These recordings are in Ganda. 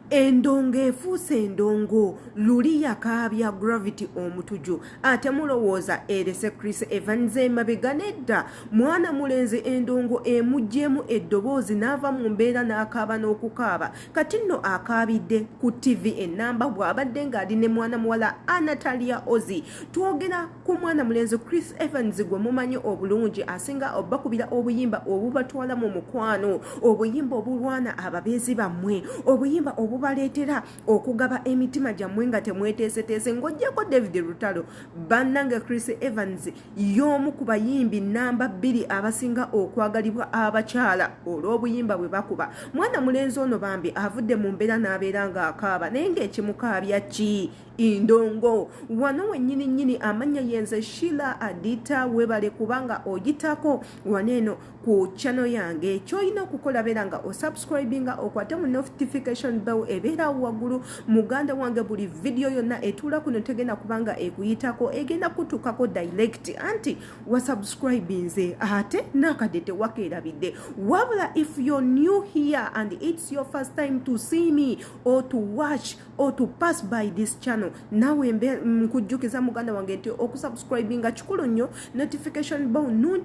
endongo efuuse endongo luli yakaabya gravity omutuju ate mulowooza erese Chris Evans emabega nedda mwana mulenzi endongo emuggyemu eddoboozi n'ava mu mbeera n'akaaba n'okukaaba kati nno akaabidde ku TV ennamba bw'abadde ng'ali ne mwana muwala Anatalia Ozi. Twogera ku mwana mulenzi Chris Evans gwe mumanyi obulungi asinga obbakubira obuyimba obubatwala mu mukwano, obuyimba obulwana ababeezi bammwe, obuyimba obubaleetera okugaba emitima gyammwe nga temweteeseteese ng'oggyeko David Lutalo. Bannange Chris Evans y'omu ku bayimbi namba 2 abasinga okwagalibwa abakyala olw'obuyimba bwe bakuba. Mwana mulenzi ono Bambi avudde mu mbeera n'abeera ng'akaaba naye ng'ekimukaabya ki? Indongo. Wano wennyini nnyini amanya yenze Sheila Adita webale kubanga ogitako waneno ku channel yange. Ky'olina okukola beera nga osubscribinga okwate mu notification bell ebeera waggulu. Muganda wange buli video yonna etuula kuno tegenda kubanga ekuyitako egenda kutukako direct anti wasubscribinze ate nakadde tewakeerabidde. Wabula if you're new here and it's your first time to see me or to watch or to pass by this channel, nawe nkujjukiza muganda wange nti okusubscribinga kikulu nnyo, notification bell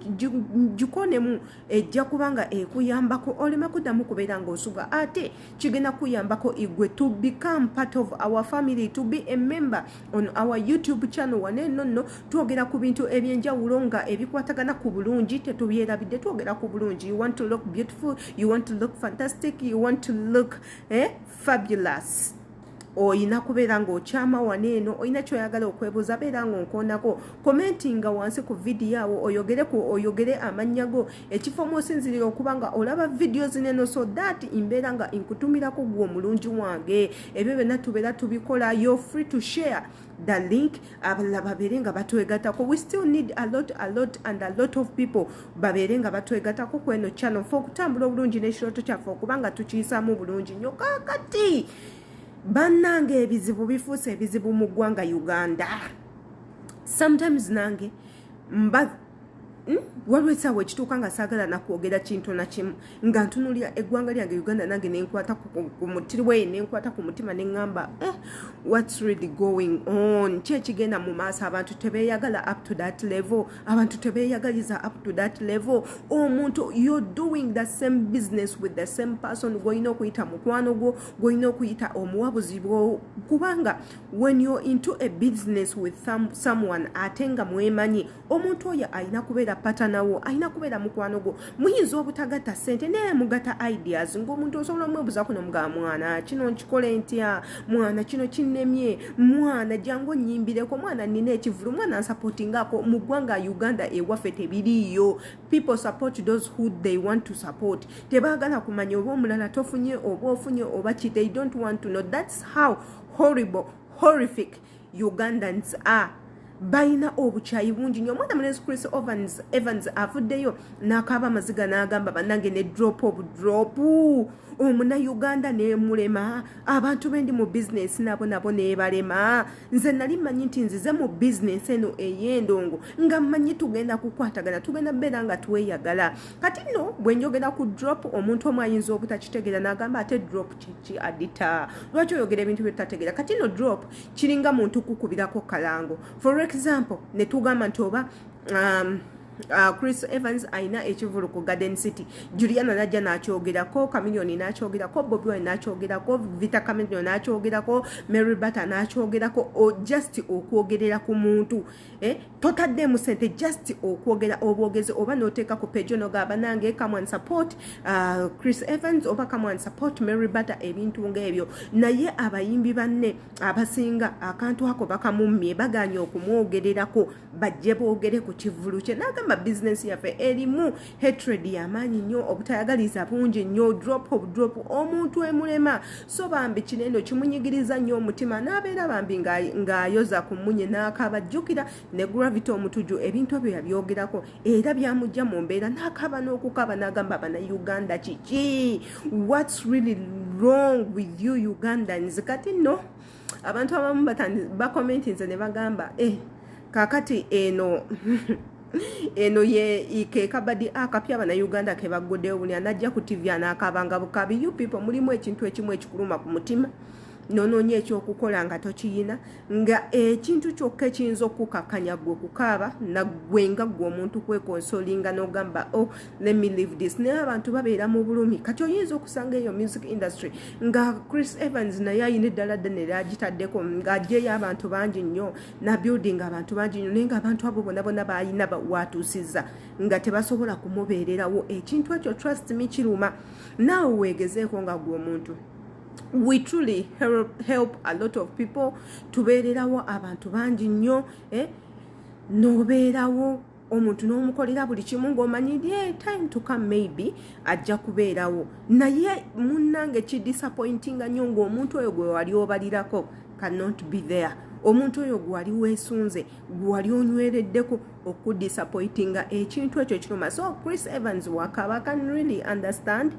gikonemu ejja kubanga ekuyambako olema kuddamu kubeera ng'osuga ate kigenda kuyambako igwe to become part of our family, to be a member on our YouTube channel. Waneno nno twogera ku bintu ebyenjawulo nga ebikwatagana ku bulungi tetubyerabidde, twogera ku bulungi. You want to look beautiful, you want to look fantastic, you want to look fabulous. Oyina kubeera ng'okyama waneeno, oyina kyoyagala okwebuuza beera ng'onkoonako commentinga wansi ku video awo oyogere amannya go ekifo mw'osinzirira okuba nga olaba videos neno so that imbeera nga inkutumirako gwe omulungi wange. Ebyo byonna tubeera tubikola. You're free to share the link abalala babeere nga batwegatako. We still need a lot of people babeere nga batwegatako ku eno channel for okutambula obulungi n'ekirooto kyaffe okuba nga tukiyisaamu bulungi nnyo. Kaakati bannange ebizibu bifuuse ebizibu mu ggwanga Uganda. Sometimes nange waliwo essaawa ekituuka nga saagala nakwogera kintu na kimu nga ntunulira eggwanga lyange Uganda nange nenkwata ku mutiriwe nenkwata ku mutima neŋŋamba what's really going on? Ki ekigenda mu maaso? Abantu tebeeyagala up to that level, abantu tebeeyagaliza up to that level. Omuntu you're doing the same business with the same person, gwolina okuyita mukwano gwo, gwolina okuyita omuwabuzi bwo, kubanga when you're into a business with someone ate nga mwemanyi, omuntu oyo alina kubeera patanawo, alina kubeera mukwano gwo. Muyinza obutagatta ssente naye mugata ideas, ng'omuntu osobola mwebuza kuno mga mwana kino nkikole ntya, mwana kino kinnemye, mwana jangu nnyimbireko, mwana nina ekivulu, mwana nsupportingako. Mu ggwanga Uganda ewaffe tebiriiyo. People support those who they want to support. Tebaagala kumanya oba omulala tofunye oba ofunye oba ki. They don't want to know. That's how horrific Ugandans are. Bayina obukyayi bungi nnyo. Omwana mulenzi Chris Evans avuddeyo n'akaaba Amaziga n'agamba bannange ne drop omuna Uganda neemulema, abantu bendi mu business nabo neebalema. Nze nali mmanyi nti nzize mu business eno ey'endongo nga mmanyi tugenda kukwatagana, tugenda beera nga tweyagala. Kati nno bwe njogera ku drop omuntu omu ayinza obutakitegeera n'agamba ate drop kiki Adita, lwaki oyogera ebintu bye tutategeera? Kati nno drop kiringa muntu kukubirako kalango. For example ne tugamba nti oba Chris Evans Ayina ekivulu ku Garden City, Juliana najja n'akyogerako, Chameleon n'akyogerako, Bobby Wine n'akyogerako, Vita Chameleon n'akyogerako, Mary Butter n'akyogerako, just okwogerera ku muntu totaddemu ssente, just okwogera obwogezi oba n'oteeka ku page ono gaba nange come and support Chris Evans oba come and support Mary Butter, ebintu ng'ebyo. Naye abayimbi banne abasinga akantu ako bakamummye baganye okumwogererako bajje boogere ku kivulu kye. Nagamba business yaffe erimu hatred y'amaanyi nnyo, obutayagaliza bungi nnyo, drop omuntu emulema. So Bambi kinendo kimunyigiriza nnyo omutima n'abeera Bambi ng'ayoza ku munye n'akabajjukira ne gravity omutuju ebintu ebyo yabyogerako era byamujja mu mbeera n'akaba n'okukaba n'agamba bana Uganda kiki? What's really wrong with you Ugandans? Kati no abantu abamu bakomenti nze ne bagamba kakati eno eno ye ke kabadi akapya bana Uganda ke bagode obuli anajja ku TV anakabanga bukabi. You people mulimu ekintu ekimu ekikuluma ku mutima nononye ekyokukola nga tokiyina nga ekintu kyokka ekiyinza okukakanya gwe okukaaba naggwe nga gwe omuntu kwekonsolinga n'ogamba oh let me live this. naye abantu babeera mu bulumi kati oyinza okusanga eyo music industry nga Chris Evans naye ayina eddala ddene lyagitaddeko ng'aggyeyo abantu bangi nnyo na building abantu bangi nnyo naye ng'abantu abo bonna bonna bayina watuusizza nga tebasobola kumubeererawo. ekintu ekyo trust me kiruma. naawe weegezeeko nga gwe omuntu. We truly help a lot of people. Tubeererawo abantu bangi nnyo nobeerawo omuntu n'omukolera buli kimu ng'omanyidde time to come maybe ajja kubeerawo naye munnange kidisappointinga nnyo ng'omuntu oyo gwe wali obalirako cannot be there. omuntu oyo gwe wali weesunze gwe wali onywereddeko okudisappointinga ekintu ekyo kiruma. so Chris Evans wakaba can really understand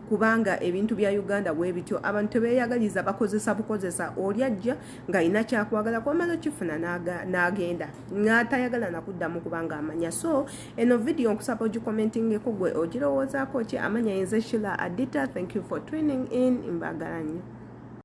kubanga ebintu bya Uganda bwe bityo abantu tebeeyagaliza bakozesa bukozesa oli ajja ng'alina kyakwagala kwamala kifuna n'agenda n'atayagala nakuddamu kubanga amanya. so eno video nkusaba ogikomentingeko gwe ogirowoozaako ki. amanya yenze Sheila Adita. Thank you for tuning in. Mbagalanyo.